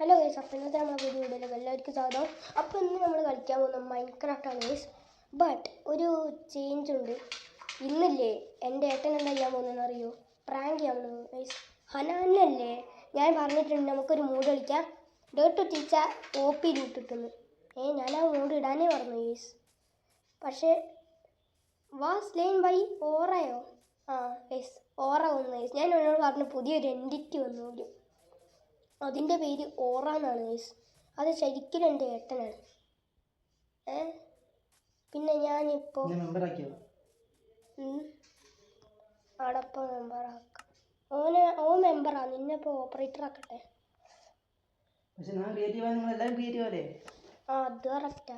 Hello guys, അപ്പോൾ ഇന്നത്തെ നമ്മുടെ പുതിയ വീഡിയോയിലേക്ക് എല്ലാവർക്കും സ്വാഗതം. അപ്പോൾ ഇന്ന് നമ്മൾ കളിക്കാൻ പോകുന്ന മൈൻക്രാഫ്റ്റാണ് ഗൈസ്. ബട്ട് ഒരു ചേഞ്ച് ഉണ്ട്. ഇന്നില്ലേ എൻ്റെ ഏട്ടൻ എന്താ ചെയ്യാൻ പോകുന്നതെന്ന് അറിയോ? പ്രാങ്ക് ചെയ്യാൻ പോകുന്നത് ഗൈസ്. ഹനാനല്ലേ ഞാൻ പറഞ്ഞിട്ടുണ്ട് നമുക്കൊരു മൂഡ് കളിക്കാം. ഡേട്ട് ടീച്ചർ OP ഇട്ടിട്ടുണ്ട്. ഞാൻ ആ മൂഡ് ഇടാനേ പറഞ്ഞു ഗൈസ്. പക്ഷേ വാസ് ലെയിൻ ബൈ ഓറയോ? ഗൈസ് ഓറ വന്നു ഗൈസ്. ഞാൻ എന്നോട് പറഞ്ഞു പുതിയൊരു എൻറ്റിറ്റി വന്നു പോലും. അതിൻ്റെ പേര് ഓറ എന്നാണ് ഗൈസ്. അത് ശരിക്കും എൻ്റെ ഏട്ടനാണ്. പിന്നെ ഞാനിപ്പോൾ അടപ്പം മെമ്പറാക്കാം. ഓൻ മെമ്പറാണ്. നിന്നെപ്പോൾ ഓപ്പറേറ്റർ ആക്കട്ടെ. അത് കറക്റ്റാ.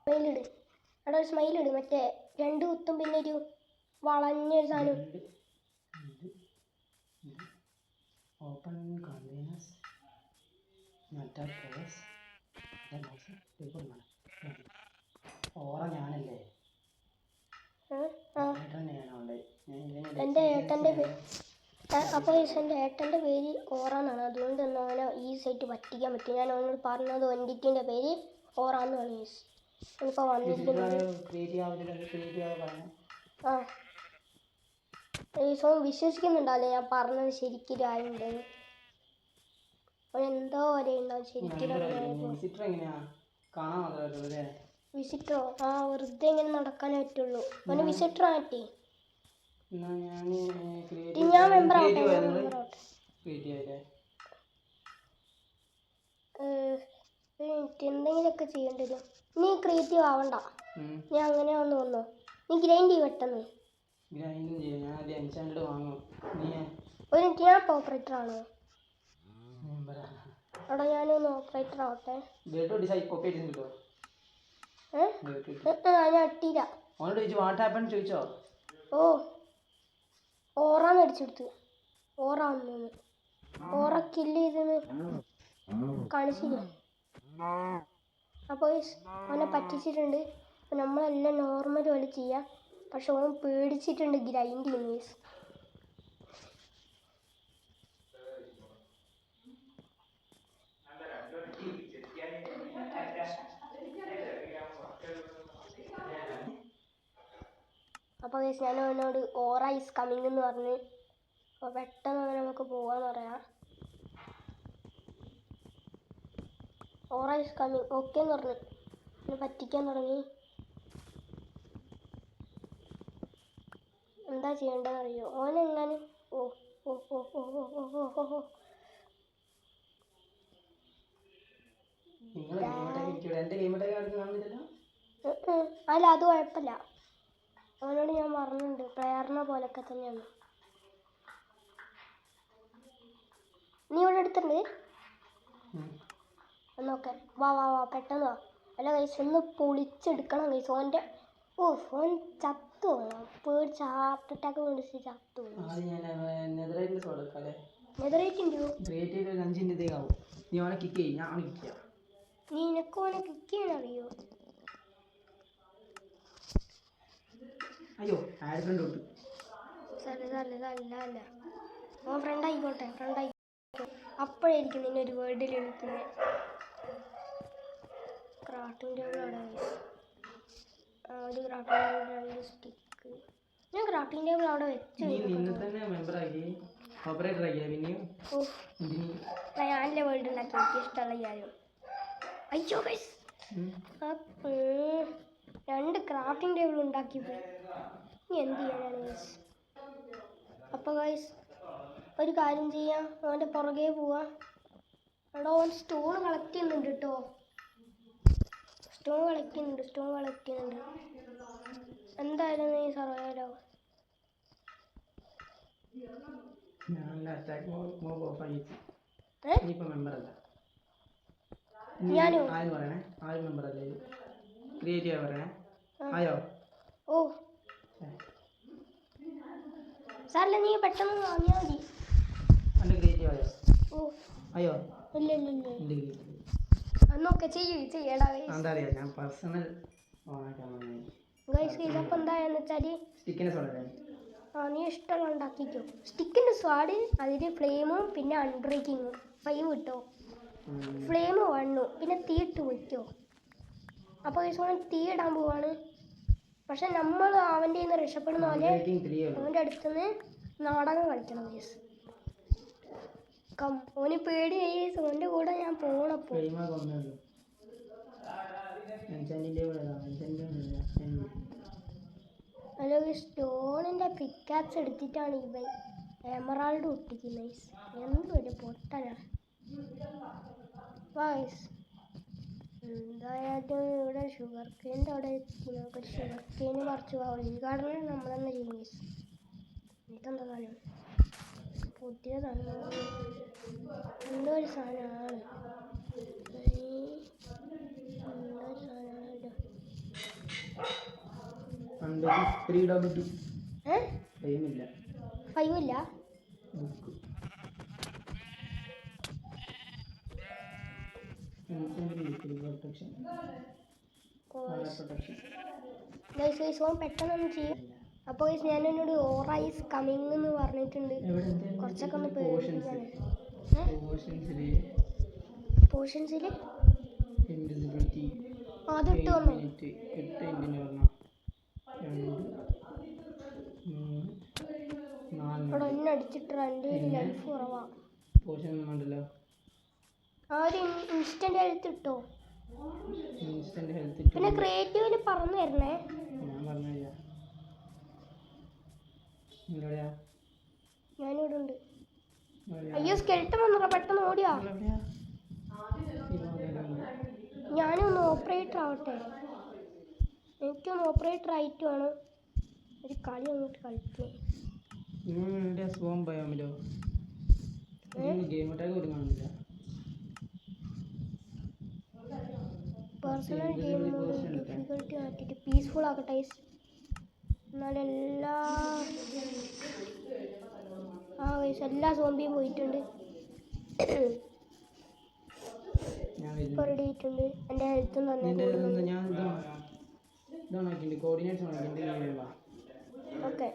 സ്മൈലിട്. അവിടെ സ്മൈലിട്. മറ്റേ 2 കുത്തും പിന്നെ ഒരു വളഞ്ഞൊരു സാധനം. Open containers, meta players, ഓറ ഞാനല്ലേ? എൻ്റെ ഏട്ടൻ്റെ പേര് അപ്പോൾ എൻ്റെ ഏട്ടൻ്റെ പേര് ഓറ എന്നാണ്. അതുകൊണ്ട് തന്നെ അവനെ ഈസി ആയിട്ട് പറ്റിക്കാൻ പറ്റും. ഞാൻ അവനോട് പറഞ്ഞത് എൻറ്റിറ്റിൻ്റെ പേര് ഓറ എന്ന് പറഞ്ഞു. ഇപ്പോൾ വന്നിരിക്കുന്നത് സോ വിശ്വസിക്കുന്നുണ്ടല്ലേ ഞാൻ പറഞ്ഞത് ശരിക്കും ആയിട്ടുണ്ട്. എന്തോ വരെ ഉണ്ടാവും ശരിക്കും. വിസിറ്ററോ? വെറുതെ ഇങ്ങനെ നടക്കാനേ പറ്റുള്ളൂ. അവന് വിസിറ്റർ ആറ്റി. ഞാൻ മെമ്പർ ആവട്ടെ. എന്തെങ്കിലുമൊക്കെ ചെയ്യേണ്ടി വരും. നീ ക്രിയേറ്റീവ് ആവണ്ട. ഞാൻ അങ്ങനെ വന്ന് വന്നോ. നീ ഗ്രൈൻഡ് ചെയ്യും പെട്ടെന്ന്. ഒരു മിനിറ്റ്, ഞാൻ ഓപ്പറേറ്റർ ആണോ? അവിടെ ഞാനൊന്ന് ഓപ്പറേറ്റർ ആവട്ടെ. ഞാൻ അട്ടിയില്ല. ഓറാന്ന് അടിച്ചെടുത്ത്. ഓറ വന്നു. ഓറ കില്ല് ചെയ്തെന്ന് കാണിച്ചില്ല. അപ്പോൾ അവനെ പറ്റിച്ചിട്ടുണ്ട്. അപ്പോൾ നമ്മളെല്ലാം നോർമൽ പോലെ ചെയ്യാം. പക്ഷെ ഓൻ പേടിച്ചിട്ടുണ്ട് ഗ്രൈൻഡ് ചെയ്യുന്നു. അപ്പോൾ ഞാൻ അവനോട് ഓറ ഈസ് കമ്മിങ് എന്ന് പറഞ്ഞ് അപ്പോൾ പെട്ടെന്ന് അങ്ങനെ നമുക്ക് പോകാമെന്ന് പറയാം. ഓറ ഈസ് കമ്മിങ് ഓക്കെ എന്ന് പറഞ്ഞു. പിന്നെ പറ്റിക്കാൻ തുടങ്ങി. എന്താ ചെയ്യേണ്ടതെന്ന് അറിയോ? ഓനെങ്ങാനും അല്ല, അത് കുഴപ്പമില്ല. അവനോട് ഞാൻ പറഞ്ഞിട്ടുണ്ട് പ്രേരണ പോലൊക്കെ തന്നെയാണ്. നീ ഇവിടെ എടുത്തിട്ടുണ്ട് നോക്കെ. വാ പെട്ടെന്ന് വാ. അല്ല കൈസ് ഒന്ന് പൊളിച്ചെടുക്കണം കൈസ്. ഓൻ ചത്തു. പേടിച്ച് ഹാർട്ട് അറ്റാക്ക് മേടിച്ച് ചത്തു. നിനക്ക് ഓനെ കിക്ക് ചെയ്യാൻ അറിയോ? അല്ല ഓൻ ഫ്രണ്ട് ആയിക്കോട്ടെ. അപ്പോഴായിരിക്കും നിന്നെ ഒരു വേർഡിൽ വിളിക്കുന്നത്. ക്രാഫ്റ്റിംഗ് ടേബിൾ അവിടെ ഒരു ക്രാഫ്റ്റിംഗ് ടേബിൾ 2 സ്റ്റിക്ക്. ഞാൻ ക്രാഫ്റ്റിംഗ് ടേബിൾ അവിടെ വെച്ച് ഞാനല്ലേ വേൾഡ് ഉണ്ടാക്കി. എനിക്ക് ഇഷ്ടമുള്ള കാര്യം. അയ്യോ ഗൈസ്, 2 ക്രാഫ്റ്റിംഗ് ടേബിൾ ഉണ്ടാക്കി പോയി. ഇനി എന്ത് ചെയ്യാനാണ് ഗൈസ്? അപ്പോൾ ഗൈസ് ഒരു കാര്യം ചെയ്യാം. അവൻ്റെ പുറകെ പോവാം. അവിടെ ഓൻ സ്റ്റോൺ കളക്ട് ചെയ്യുന്നുണ്ട് കേട്ടോ. സ്റ്റോൺ കളക്ട് ചെയ്യുന്നുണ്ട്. എന്തായാലും നീ സർവൈവോ? ഞാനോ? സാറല്ല, നീ പെട്ടെന്ന് വാങ്ങിയാൽ മതി. ഇല്ല എന്നൊക്കെ ചെയ്യടാ ഗൈസ്. ഇതപ്പോൾ എന്തായെന്ന് വെച്ചാൽ ആ നീ ഇഷ്ടമുള്ള ഉണ്ടാക്കിക്കോ. സ്റ്റിക്കിൻ്റെ സ്വാഡ്, അതിൽ ഫ്ലെയിമും പിന്നെ അൺബ്രേക്കിങ്ങും 5 കിട്ടോ. ഫ്ലെയിം 1, പിന്നെ തീ ഇട്ട് വയ്ക്കോ. അപ്പോൾ തീ ഇടാൻ പോവാണ്. പക്ഷെ നമ്മൾ അവൻ്റെ നിന്ന് രക്ഷപ്പെടുന്ന പോലെ അവൻ്റെ അടുത്തുനിന്ന് നാടകം കളിക്കണം ഗൈസ്. ഓന് പേടി ഗൈസ്. ഓൻ്റെ കൂടെ ഞാൻ പോണപ്പോൾ ഹലോ സ്റ്റോണിൻ്റെ പിക്കാക്സ് എടുത്തിട്ടാണ് ഇവൻ എമറാൾഡ് ഒട്ടിക്കുന്നത്. എന്തൊരു പൊട്ടനാണ് ഗൈസ്. എന്തായാലും ഇവിടെ ഷുഗർ കെയിൻ്റെ അവിടെ നമുക്ക് ഷുഗർ കെയിന് പറിച്ചു പോകാം. ഈ ഗാർഡനിൽ നമ്മൾ തന്നെ ചെയ്യും ഗൈസ്. ഇതെന്താ സാധനം? പുതിയതാണ്. എന്തോ ഒരു സാധനമാണ്. ഫൈവില്ല. പെട്ടെന്ന് ചെയ്യും. അപ്പോൾ ഞാൻ എന്നോട് ഓറ ഈസ് കമ്മിങ് എന്ന് പറഞ്ഞിട്ടുണ്ട്. കുറച്ചൊക്കെ ഒന്ന് പേടിപ്പിക്കാണ്. പോർഷൻസിൽ അതിട്ട് വന്നു. അവിടെ എന്നെ അടിച്ചിട്ട് എൻ്റെ ഒരു ലൈഫ് കുറവാണ്. ആ ഒരു ഇൻസ്റ്റന്റ് ഹെൽത്ത് ഇട്ടോ. പിന്നെ ക്രിയേറ്റീവില് പറഞ്ഞു തരണേ. ഞാനിവിടെ ഉണ്ട്. അയ്യോ സ്കെൽട്ടൻ വന്നോ, പെട്ടെന്ന് ഓടിയാ. ഞാനൊന്ന് ഓപ്പറേറ്റർ ആവട്ടെ. എനിക്കൊന്ന് ഓപ്പറേറ്റർ ആയിട്ട് വേണം ഒരു കളി അങ്ങോട്ട് കളിക്കാൻ. പേഴ്സണൽ ഗെയിം ഡിഫിക്കൽട്ടി മാറ്റിയിട്ട് പീസ്ഫുൾ ആക്കട്ടെ. എന്നാലെല്ലാ എല്ലാ സോംബിയും പോയിട്ടുണ്ട്. ഇപ്പോൾ റെഡി ആയിട്ടുണ്ട്. എൻ്റെ ഹെൽത്തും തന്നെ ഓക്കെ.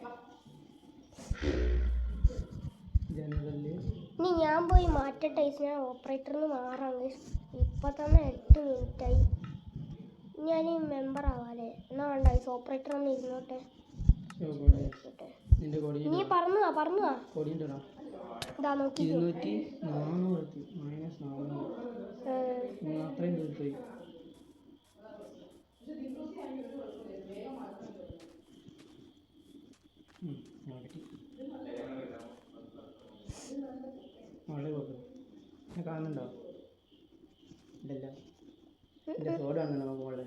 ഇനി ഞാൻ പോയി മാറ്റട്ടെ. ഞാൻ ഓപ്പറേറ്ററിന് മാറാം. ഇപ്പം തന്നെ 8 മിനിറ്റായി. ഞാൻ മെമ്പർ ആവാല്ലേ? എന്നാ വേണ്ട ഓപ്പറേറ്റർ ഒന്ന് ഇരുന്നോട്ടെ. നീ പറഞ്ഞുവാ ഇതാ നോക്കി. കാണുന്നുണ്ടോ? ഇല്ലല്ലോ. സോഡ് കാണുന്നുണ്ടോ മോളെ?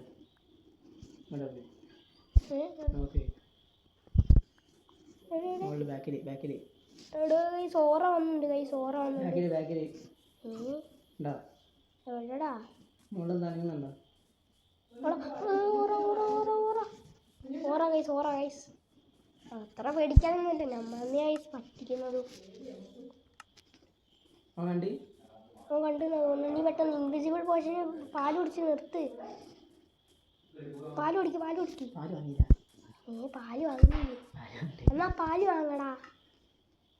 ബാക്കില് സോറ വന്നിട്ടുണ്ട്. കൈ സോറ വന്നിട്ടുണ്ട്. എവിടെടാ? ഓറ ഗൈസ്, ഓറ ഗൈസ്. അത്ര പേടിക്കാനൊന്നുമില്ല. നമ്മളെ ഗൈസ് പറ്റിക്കുന്നത്. കണ്ടു തോന്നുന്നു. നീ പെട്ടെന്ന് ഇൻവിസിബിൾ പോർഷന് പാല് കുടിച്ച് നിർത്ത്. പാല് കുടിക്ക്. പാല് വാങ്ങി. എന്നാ പാല് വാങ്ങടാ.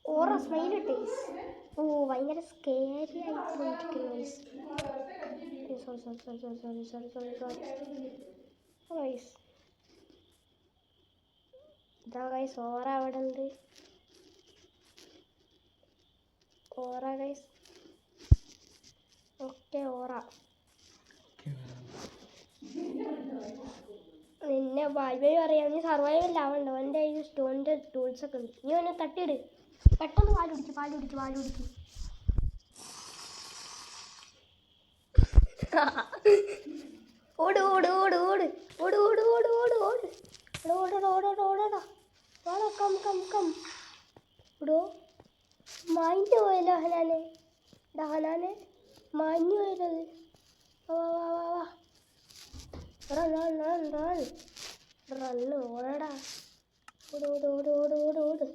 ഓറ സ്മൈൽ ഇട്ടേ. ഓ ഭയങ്കര സ്കേരി ആയി പോയിരിക്കുന്നു. ഇതാ ഗൈസ് ഓറ അവിടെ ഉണ്ട്. ഓറ ഗൈസ്. ഓക്കെ ഓറ. നിന്നെ ബാൽബേ പറയാം. നീ സർവൈവൽ ആവണ്ടോ? എൻ്റെ ഈ സ്റ്റോണിൻ്റെ ടൂൾസൊക്കെ ഉണ്ട്. നീ ഒന്ന് തട്ടിയിട്. പെട്ടെന്ന് പാല് കുടിക്ക്. ഓട്. ഓടോ മാഞ്ഞു പോയല്ലോ ഹനാനെ. മാഞ്ഞു പോയത്. വാ റണ്ണ് ഓടടാ. ഓട്.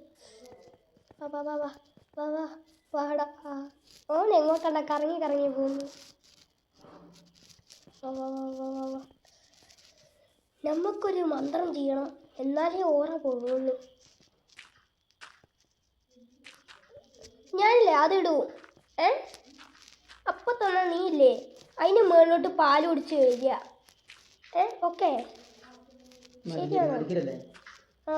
വാടാ. ഓൻ എങ്ങോട്ടാ കറങ്ങി പോകുന്നു. വാ. നമുക്കൊരു മന്ത്രം ചെയ്യണം, എന്നാലേ ഓറ പോകുള്ളൂ. ഞാനില്ലേ അതിടൂ. ഏ അപ്പം തന്നെ നീ ഇല്ലേ അതിന് മുകളിലോട്ട് പാല് കുടിച്ച് വരിക. ഓക്കെ ശരിയാണോ? മടിക്കല്ലേ? ആ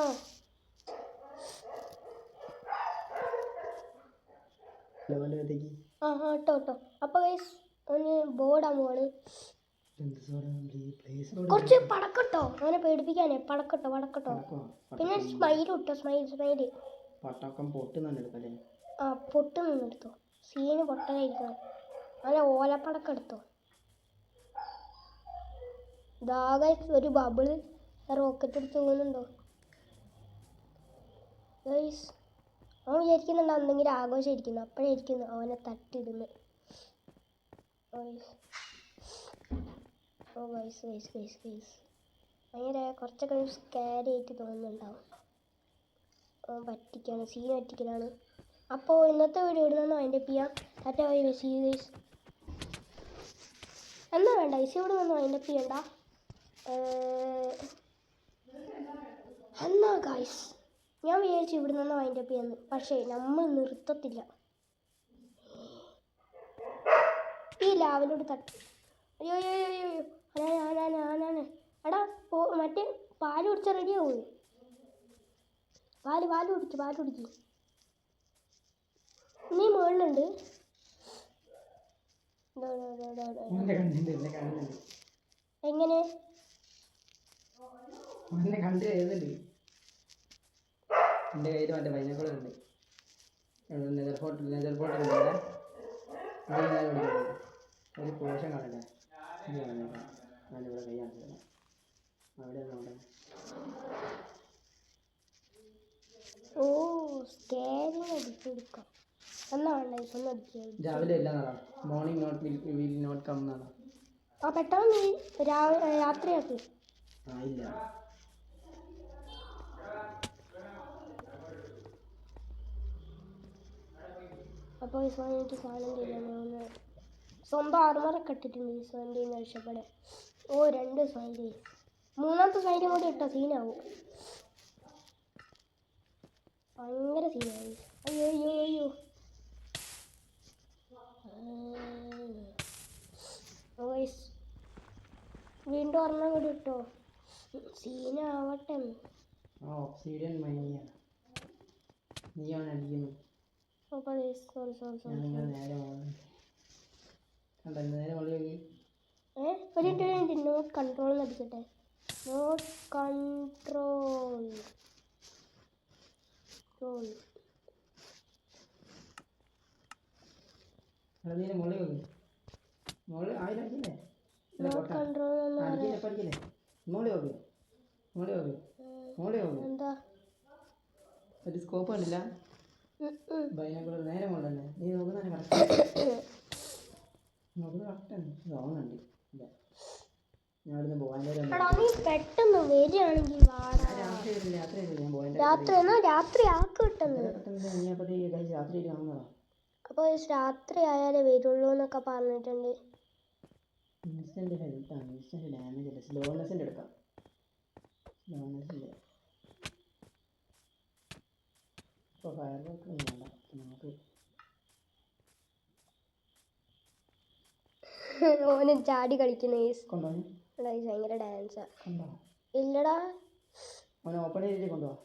ലെവലിലേക്ക് ആ ആ ഇട്ടോ ഇട്ടോ. അപ്പോൾ ഗൈസ് ഒന്ന് ബോർഡാൻ പോവാണ്. കുറച്ച് പടക്കട്ടോ അവനെ പേടിപ്പിക്കാനേ. പടക്കട്ടോ പടക്കട്ടോ. പിന്നെ സ്മൈൽ ഇട്ടോ. സ്മൈല്. പട്ടാക്കം പൊട്ടുന്നുണ്ട്. ആ പൊട്ട് നിന്നെടുത്തോ. സീന് പൊട്ടനായിരിക്കണം. നല്ല ഓലപ്പടക്കം എടുത്തോ. ഇതാകെ ഒരു ബബിള് റോക്കറ്റ് എടുത്ത് പോകുന്നുണ്ടോ ഗൈസ്? അവൻ വിചാരിക്കുന്നുണ്ട് എന്തെങ്കിലും ആഘോഷമായിരിക്കുന്നു. അപ്പോഴായിരിക്കുന്നു അവനെ തട്ടിയിടുന്നു. ഓ ഗൈസ് ഭയങ്കര കുറച്ചൊക്കെ സ്കാരി ആയിട്ട് തോന്നുന്നുണ്ടാവും. പറ്റിക്കാണ്, സീൻ പറ്റിക്കലാണ്. അപ്പോൾ ഇന്നത്തെ വീഡിയോ ഇവിടെ നിന്ന് വൈൻഡപ്പ് ചെയ്യാം. Tata bye bye, see you guys. എന്നാ വേണ്ട ഗൈസ് ഇവിടെ നിന്ന് വൈൻഡപ്പ് ചെയ്യണ്ട. എന്നാ ഗൈസ് ഞാൻ വിചാരിച്ചു ഇവിടെ നിന്ന് വൈൻഡപ്പ് ചെയ്യാന്ന്. പക്ഷേ നമ്മൾ നിർത്തത്തില്ല. ഈ ലാവിലോട്ട് തട്ടി. അയ്യോ എടാ മറ്റേ പാല് കുടിച്ചാൽ റെഡിയാവൂ. പാല് കുടിക്ക്. നീ മുകളിലുണ്ട്. എങ്ങനെ എൻ്റെ കയ്യിൽ മറ്റേ ബൈനോക്കുലറുണ്ട്. നെതർ ഫോർട്ട് ഒരു പോഷൻ കാണല്ലേ? ഞാനിവിടെ കൈ കാണിച്ചില്ല. അവിടെ ഓ സ്കാനിങ് അടിച്ചെടുക്കാം. എന്നാ വേണ്ട ഒന്ന് അടിക്കാം. രാവിലെ ഇല്ല എന്നാ. മോർണിംഗ് വിൽ നോട്ട് കം എന്നാണ്. ആ പെട്ടെന്ന് നീ രാത്രിയാക്ക്. ആ ഇല്ല. അപ്പോൾ എനിക്ക് സാധനം ചെയ്യാൻ സ്വന്തം ആർമറൊക്കെ ഇട്ടിട്ടുണ്ട്. സ്വൻ്റെ രക്ഷപ്പെടാൻ. ഓ 2 സ്മൈലി. 3ാമത്തെ സ്മൈലും കൂടി ഇട്ട സീനാവും. ഭയങ്കര സീനായി. അയ്യോ വീണ്ടും ഒരെണ്ണം കൂടി ഇട്ടോ. സീനാവട്ടെ. ഓക്സിഡൻ മൈനിയ നീയാണ് അടിക്കുന്നു. സോറി. നേരെ മോളിലേക്ക്. ഒരു മിനിറ്റ് നോട്ട് കൺട്രോൾ അടിക്കട്ടെ. നോട്ട് കൺട്രോൾ എന്താ ഒരു സ്കോപ്പ് കണ്ടില്ല? ബൈനോക്കുലർ നേരെ മോളല്ലേ? നീ നോക്കുന്നത് കറക്റ്റാണ്. തോന്നുന്നുണ്ട്. ഞാൻ ഇവിടുന്ന് പോകാൻ പെട്ടെന്ന് വരികയാണെങ്കിൽ രാത്രി ആക്ക് കിട്ടുന്നു. രാത്രി കാണുന്നതാ. അപ്പോൾ രാത്രി ആയാലേ വരുള്ളൂ എന്നൊക്കെ പറഞ്ഞിട്ടുണ്ട്. ഇൻസ്റ്റന്റ് ഹെൽത്താണ്. ഇൻസ്റ്റന്റ് ഡാമേജ് അല്ല. സ്ലോനെസ്സിൻ്റെ എടുക്കാം. സ്ലോനെസ്സിൻ്റെ ഇപ്പോൾ ഫയർ വർക്ക് ഒന്നും വേണ്ട. നമുക്ക് ഓന് ചാടി കളിക്കുന്ന കൊണ്ടുപോകാൻ ഭയങ്കര ഡാൻസാ. കൊണ്ടുപോകാം. ഇല്ലടാ അവനെ ഓപ്പൺ ഏരിയയിൽ കൊണ്ടുപോകാം.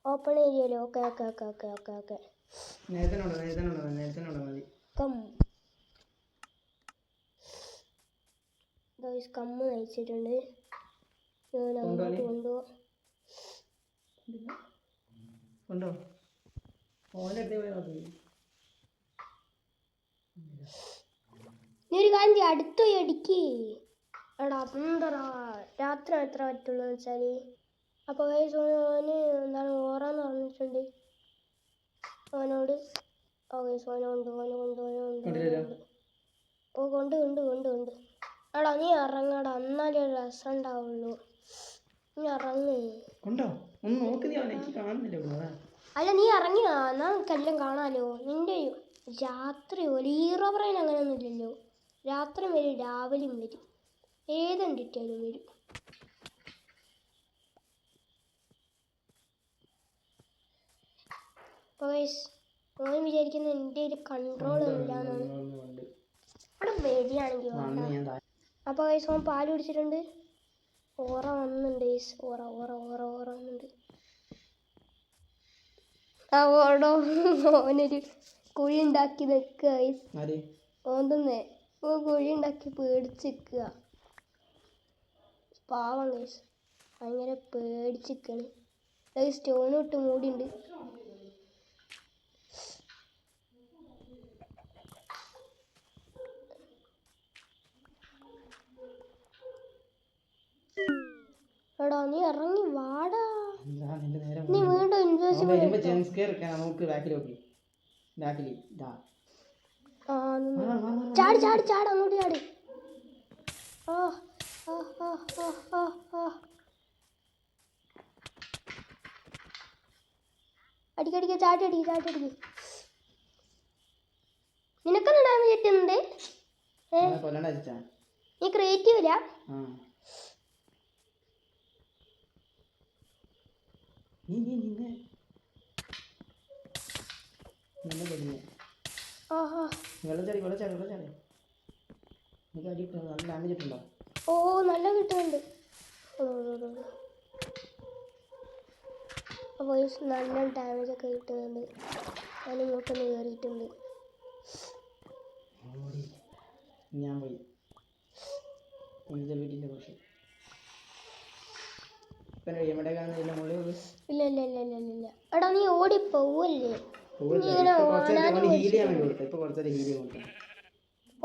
ഓപ്പൺ ഏരിയയിലോ? ഓക്കെ നേരത്തെ മതി. കമ്മ് കഴിച്ചിട്ടുണ്ട്. ഞാൻ അങ്ങോട്ട് കൊണ്ടോ ഓൻ്റെ അടുത്ത് പോയി നോക്കി. നീ ഒരു കാര്യം ചെയ്യ, അടുത്ത് പോയി അടിക്ക്. എടാ എന്തടാ രാത്രി എത്ര പറ്റുള്ളൂ എന്ന് വെച്ചാൽ. അപ്പോൾ ഓന് എന്താണ് ഓറാന്ന് പറഞ്ഞിട്ടുണ്ട്. ഓനോട് കൊണ്ട് എടാ നീ ഇറങ്ങടാ, എന്നാലേ ഒരു രസം ഉണ്ടാവുള്ളൂ. നീ ഇറങ്ങ്. അല്ല നീ ഇറങ്ങി എന്നാ നമുക്കെല്ലാം കാണാലോ. നിന്റെ രാത്രി ഹീറോ പറയാൻ അങ്ങനെയൊന്നും ഇല്ലല്ലോ. രാത്രി വരും, രാവിലെയും വരും, ഏതെണ്ടിട്ടാലും വരും. ഓൻ വിചാരിക്കുന്ന എൻ്റെ ഒരു കൺട്രോൾ ഇല്ലാന്നാണ്. അവിടെ വെടിയാണെങ്കിൽ വേണ്ട. അപ്പോൾ ഗൈസ് ഓൻ പാല് കുടിച്ചിട്ടുണ്ട്. ഓറ വന്നുണ്ട് ഗൈസ്. ഓറ ഓറ ഓറ ഓറ വന്നുണ്ട്. ആ ഓടോ ഓനൊരു കുഴി ഉണ്ടാക്കി നിൽക്കുക ഗൈസ്. ഓൻ തന്നെ ഓ കുഴി ഉണ്ടാക്കി പേടിച്ച് നിൽക്കുക. പാവം ഗൈസ്, ഭയങ്കര പേടിച്ചിരിക്കണ്. സ്റ്റോൺ ഇട്ട് മൂടിയുണ്ട്. എടാ നീ ഇറങ്ങി വാടാ. നീ വീണ്ടും ചാടി ചാടി ചാടി അങ്ങോട്ട് ചാടി. ആ ആ ആ ആ ആ ആ അടിക്കടിക്ക് ചാട്ടി അടിക്ക് ചാട്ടി അടിക്ക്. നിനക്കെന്താ ഡാമേജ് കിട്ടുന്നുണ്ട്? നീ ക്രിയേറ്റീവില്ല? ഓ നല്ല കിട്ടുന്നുണ്ട്. വോയിസ് നല്ല ഡാമേജ് ഒക്കെ കിട്ടുന്നുണ്ട്. ഞാൻ ഇങ്ങോട്ടൊന്ന് കയറിയിട്ടുണ്ട്. ഞാൻ പോയി ഇല്ല ഇല്ല ഇല്ല ഇല്ല ഇല്ല. എടാ നീ ഓടിപ്പോവല്ലേ?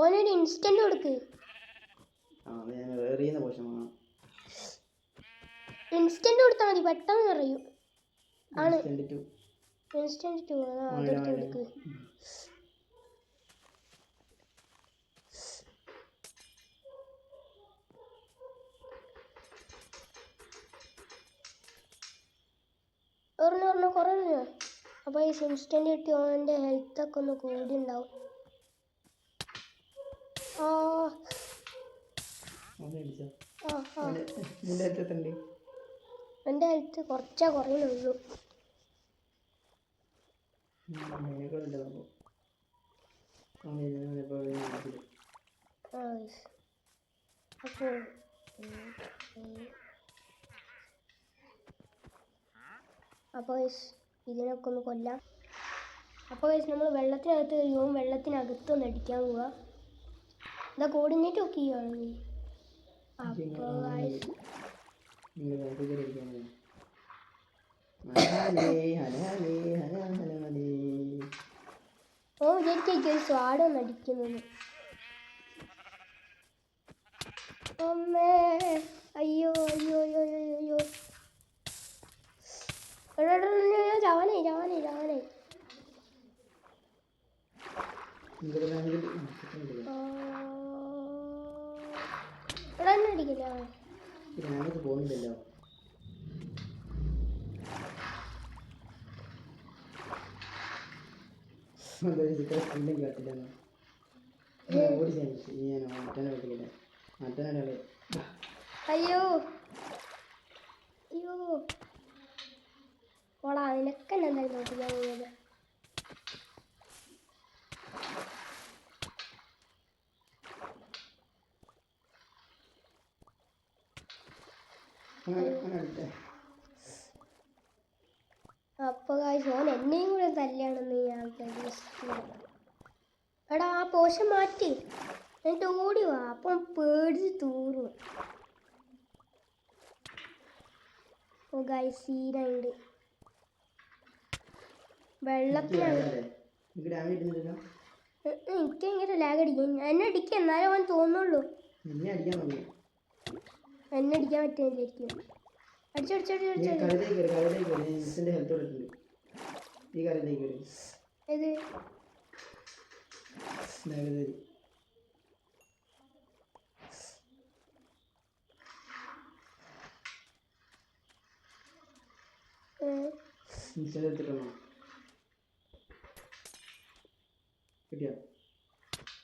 ഓനൊരു ഇൻസ്റ്റന്റ് കൊടുക്ക്. ഇൻസ്റ്റന്റ് കൊടുത്താൽ മതി, പെട്ടെന്ന് അറിയൂ. ആണ് ഇൻസ്റ്റന്റ് 2 അതെടുത്ത് കൊടുക്ക്. ഒരെണ്ണം കുറേ. അപ്പോൾ ഈ ഇൻസ്റ്റന്റ് കിട്ടി ഓൻ്റെ ഹെൽത്തൊക്കെ ഒന്ന് കൂടി ഉണ്ടാവും. എൻ്റെ ഹെൽത്ത് കുറച്ചേ കുറയുള്ളൂ. അപ്പോൾ ഇതിനൊക്കെ ഒന്ന് കൊല്ലാം. അപ്പോൾ നമ്മൾ വെള്ളത്തിനകത്ത് കഴിയുമ്പോൾ വെള്ളത്തിനകത്ത് ഒന്ന് അടിക്കാൻ പോവുക. എന്താ കോർഡിനേറ്റ് ഒക്കെ ചെയ്യുകയാണെങ്കിൽ അപ്പോൾ വിചാരിക്കും സ്വാടൊന്ന് അടിക്കുന്നത്. അമ്മേ അയ്യോ അയ്യോ അയ്യോ അയ്യോ. ചാവാനായി ചാവാനായി ചാവാനായി. എടാ എന്നെ അടിക്കില്ല. പോകുന്നില്ലല്ലോ. അയ്യോ അയ്യോ ഓളാ നിനക്ക് തന്നെ എന്തായാലും നോക്കിക്കാൻ പോകുന്നത്. അപ്പോൾ ഓൻ എന്നെയും കൂടെ തല്ലിയാണെന്ന് ഞാൻ പ്രതീക്ഷിച്ചില്ല. എടാ ആ പോഷൻ മാറ്റി എന്നിട്ട് ഓടി വാ. അപ്പം പേടിച്ച് തൂറും. ഓ ഗൈസ് സീനുണ്ട്. വെള്ളത്തിലാണ്. എനിക്ക് ഭയങ്കര ലാഗ് അടിക്കും. എന്നെ അടിക്കുക എന്നാലും അവൻ തോന്നുള്ളൂ. എന്നെ അടിക്കാൻ പറ്റുന്നില്ലായിരിക്കും. അടിച്ചടിച്ചടിച്ചടിച്ചു. ഏത്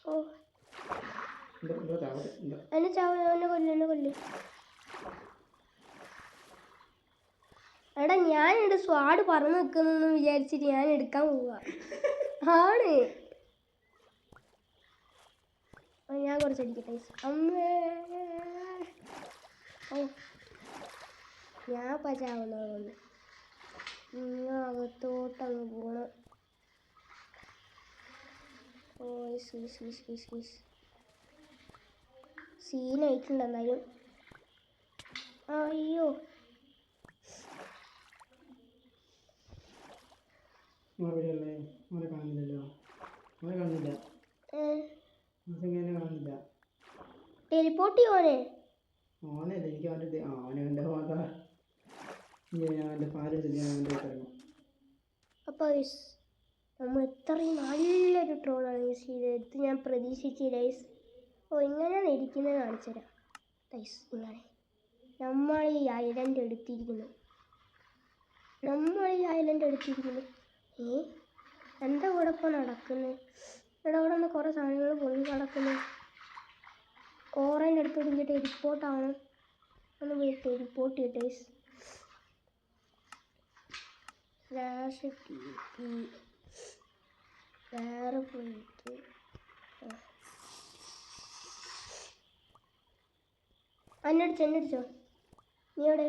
ഓ എന്നെ ചാവ്. എന്നെ കൊല്ലു എന്നെ കൊല്ലു. എടാ ഞാൻ എൻ്റെ സ്വാഡ് പറന്ന് നിൽക്കുന്നു വിചാരിച്ചിട്ട് ഞാൻ എടുക്കാൻ പോവുക. ആണ്. ഞാൻ കുറച്ച് അടിക്കട്ടെ. അമ്മേ ഓ ഞാൻ പചാവുന്നതുകൊണ്ട് നിങ്ങൾ അകത്തോട്ടങ്ങ് പോകണം. ഓ സീനായിട്ടുണ്ട് എന്നാലും. അയ്യോ ടെലിപ്പോർട്ട് ചെയ്യുവാനേ. അപ്പോൾ നമ്മൾ ഇത്രയും നല്ലൊരു ട്രോളാണ് യൂസ് ചെയ്തത്. ഞാൻ പ്രതീക്ഷിച്ചില്ല ഗൈസ്. ഓ ഇങ്ങനെയാണ് ഇരിക്കുന്നത് കാണിച്ചു തരാം ഗൈസ്. ഇങ്ങനെ നമ്മൾ ഈ ഐലൻഡ് എടുത്തിരിക്കുന്നു. എന്താ ഇവിടെ ഇപ്പോൾ നടക്കുന്നത്? ഇവിടെ നിന്ന് കുറേ സാധനങ്ങൾ പൊങ്ങി കിടക്കുന്നു. ഓറേൻ്റെ അടുത്ത് എനിക്ക് ടെലിപ്പോർട്ടാണ്. ഒന്ന് പോയി ടെലിപ്പോർട്ട് ചെയ്യട്ടെ ഗൈസ്. ഫ്ലാഷ് ടി പി വേറെ പോയിട്ട് എന്നടിച്ചോ നീ എവിടെ?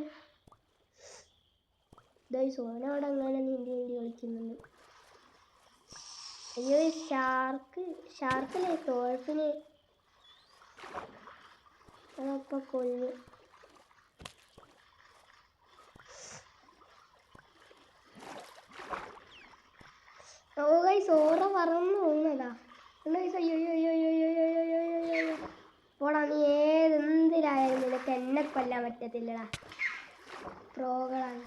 സോനവിടെ അങ്ങനെ നീന്തി കളിക്കുന്നുണ്ട്. അയ്യോ ഷാർക്കിലെ ഡോൾഫിന് അതൊക്കെ കൊല്ല്. ഓ ഗൈസ് ഓറ പറന്നു പോകുന്നതാ. അയ്യോ പോടാ. നീ എന്തിലായാലും നിനക്ക് എന്നെ കൊല്ലാൻ പറ്റത്തില്ലടാ. പ്രോകളാണ്.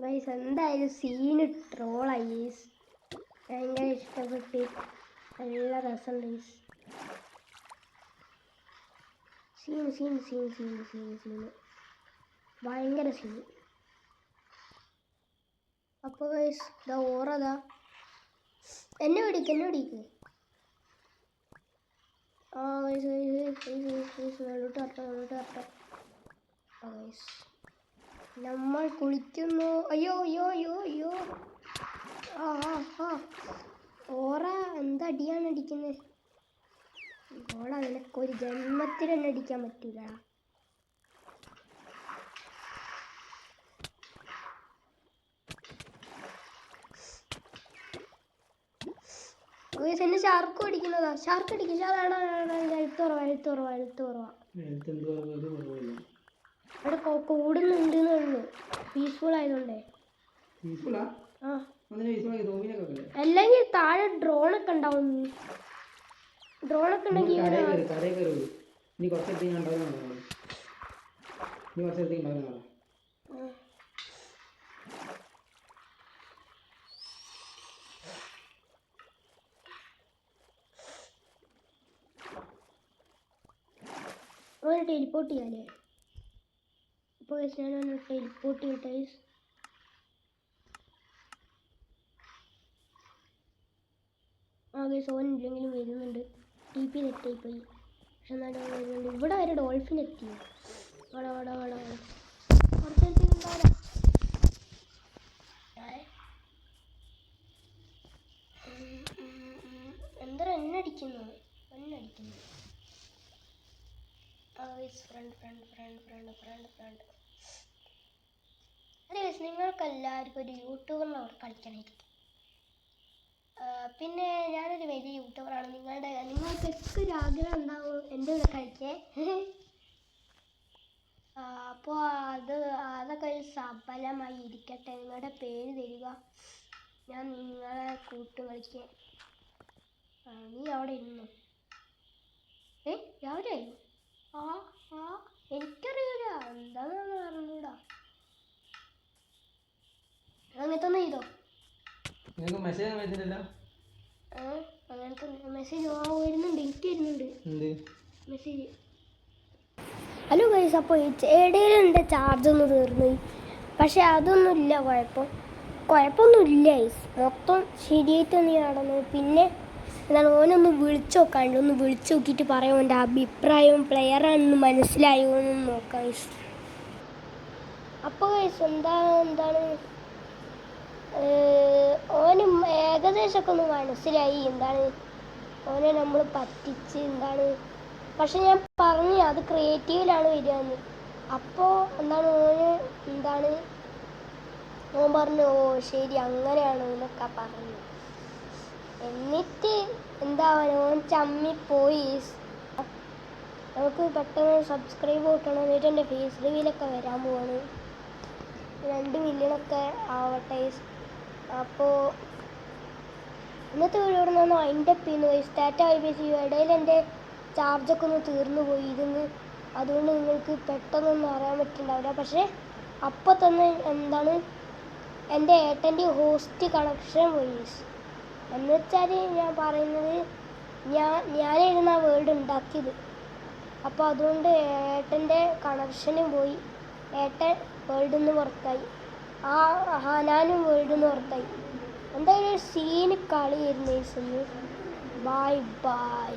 ഗൈസ് എന്തായാലും സീന് ട്രോളായി ഗൈസ്. ഭയങ്കര ഇഷ്ടപ്പെട്ട് നല്ല രസമുണ്ട് ഗൈസ്. സീന് ഭയങ്കര സീന്. അപ്പോൾ ഗൈസ് ഇതാ ഓറതാ എന്നെ പിടിക്ക്. ആ ഗൈസ് വെള്ളോട്ട് വരട്ടെ. ഗൈസ് നമ്മൾ കുളിക്കുന്നു. അയ്യോ ആ ഓറ എന്താ അടിയാണ് അടിക്കുന്നത്? ഓടാ നിനക്കൊരു ജന്മത്തിൽ തന്നെ അടിക്കാൻ പറ്റൂല. എന്നെ ഷാർക്ക് അടിക്കുന്നതാ. ഷാർക്ക് അടിക്കും. ഹെൽത്ത് കുറവാ. അവിടെ കൂടുന്നുണ്ട് എന്നുള്ളൂ. പീസ്ഫുൾ ആയതുകൊണ്ടേ. അല്ലെങ്കിൽ താഴെ ഡ്രോണൊക്കെ ഉണ്ടാവും. ഡ്രോണൊക്കെ ഉണ്ടെങ്കിൽ ടെലിപ്പോർട്ട് ചെയ്യാല്ലേ? ഇപ്പോൾ ഞാൻ ടെലിപ്പോർട്ട് ചെയ്യട്ടെ. ആകെ സോൻ ഇല്ലെങ്കിലും വരുന്നുണ്ട്. ടി പി നെറ്റായി പോയി. പക്ഷെ എന്നാലും വരുന്നുണ്ട്. ഇവിടെ വരെ ഡോൾഫിൻ എത്തി. എന്താ എണ്ണടിക്കുന്നു? ഫ്രണ്ട്. അതെ നിങ്ങൾക്കെല്ലാവർക്കും ഒരു യൂട്യൂബറിനോട് കളിക്കാനായിരിക്കും. പിന്നെ ഞാനൊരു വലിയ യൂട്യൂബറാണ്. നിങ്ങൾക്കൊക്കെ ഒരു ആഗ്രഹം ഉണ്ടാവും എൻ്റെ കൂടെ കളിക്കേ. അപ്പോൾ അതൊക്കെ ഒരു സഫലമായി ഇരിക്കട്ടെ. നിങ്ങളുടെ പേര് തരിക, ഞാൻ നിങ്ങളെ കൂട്ടും കളിക്കാൻ. നീ അവിടെ ഇരുന്നു. രാവിലെ എനിക്കറിയില്ല എന്താണെന്ന് പറഞ്ഞൂടാ. അങ്ങനത്തെ ഒന്ന് ചെയ്തോ. അങ്ങനത്തെ മെസ്സേജ് വരുന്നുണ്ട്. എനിക്ക് വരുന്നുണ്ട് മെസ്സേജ്. ഹലോ ഗൈസ്, അപ്പോൾ ഇടയിൽ എൻ്റെ ചാർജ് ഒന്ന് തീർന്നു. പക്ഷെ അതൊന്നുമില്ല കുഴപ്പമൊന്നുമില്ല ഗൈസ്. മൊത്തം ശരിയായിട്ട് തന്നെ നടന്നു. പിന്നെ എന്താണ് ഓനൊന്ന് വിളിച്ചു നോക്കാണ്ട്, ഒന്ന് വിളിച്ചു നോക്കിയിട്ട് പറയാം എൻ്റെ അഭിപ്രായവും പ്ലെയറാണെന്ന് മനസ്സിലായോ എന്ന് നോക്കാം ഗൈസ്. അപ്പോൾ ഗൈസ് എന്താണ് ഓന് ഏകദേശമൊക്കെ ഒന്ന് മനസ്സിലായി എന്താണ് ഓനെ നമ്മൾ പറ്റിച്ച് എന്താണ്. പക്ഷെ ഞാൻ പറഞ്ഞു അത് ക്രിയേറ്റീവിലാണ് വരികയെന്ന്. അപ്പോൾ എന്താണ് ഓൻ പറഞ്ഞു ഓ ശരി അങ്ങനെയാണ് എന്നൊക്കെ പറഞ്ഞു. എന്നിട്ട് ഓൻ ചമ്മിപ്പോയി. നമുക്ക് പെട്ടെന്ന് സബ്സ്ക്രൈബ് കിട്ടണം. എന്നിട്ട് എൻ്റെ ഫേസ് റിവീലൊക്കെ വരാൻ പോവാണ്. 2 മില്യണൊക്കെ ആവട്ടെ. അപ്പോൾ ഇന്നത്തെ വീഡിയോ നിന്ന് അതിൻ്റെ പിന്നെ സ്റ്റാറ്റ IPC ഇടയിൽ എൻ്റെ ചാർജൊക്കെ ഒന്ന് തീർന്നു പോയി ഇരുന്ന്. അതുകൊണ്ട് നിങ്ങൾക്ക് പെട്ടെന്നൊന്നും അറിയാൻ പറ്റുന്നുണ്ടാവില്ല. പക്ഷേ അപ്പോൾ തന്നെ എൻ്റെ ഏട്ടൻ്റെ ഹോസ്റ്റ് കണക്ഷൻ പോയി. എന്നുവെച്ചാൽ ഞാൻ പറയുന്നത് ഞാനായിരുന്നു ആ വേൾഡ് ഉണ്ടാക്കിയത്. അപ്പോൾ അതുകൊണ്ട് ഏട്ടൻ്റെ കണക്ഷനും പോയി. ഏട്ടൻ വേൾഡിൽ നിന്ന് പുറത്തായി. ഞാനും വേൾഡിൽ നിന്ന് പുറത്തായി. എന്തായാലും ഒരു സീന് കളിയായിരുന്നു. Bye bye.